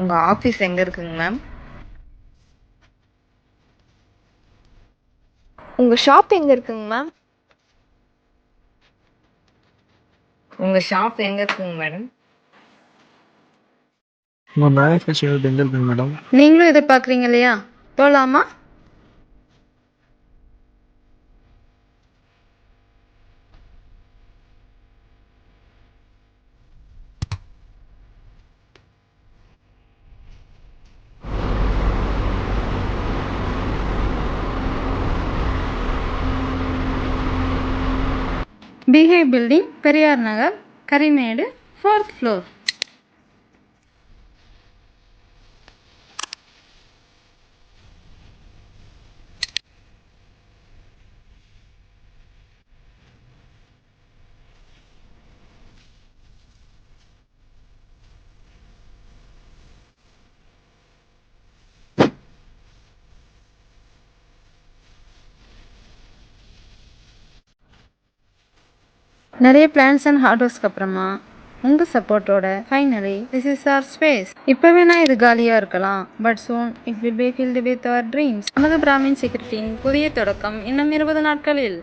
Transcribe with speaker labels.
Speaker 1: உங்க ஆஃபீஸ் எங்க இருக்குங்க மேம்?
Speaker 2: உங்கள் ஷாப் எங்கே இருக்குங்க மேம்?
Speaker 1: உங்க ஷாப் எங்க இருக்குங்க மேடம்?
Speaker 3: உங்கள் மேனுஃபேக்சரிங் யூனிட் எங்கே இருக்குங்க மேடம்?
Speaker 2: நீங்களும் எதிர்பார்க்குறீங்க இல்லையா? போகலாமா? பிஹே building, Periyar Nagar, Karimedu, 4th floor. நிறைய பிளான்ஸ் அண்ட் ஹார்ட் ஒர்க்ஸ்க்கு அப்புறமா உங்கள் சப்போர்ட்டோட finally this is our space. இப்போ வேணா இது காலியாக இருக்கலாம், but soon it will be filled with our dreams. நமது பிராமின் சீக்கிரத்தின் புதிய தொடக்கம் இன்னும் 20 நாட்களில்.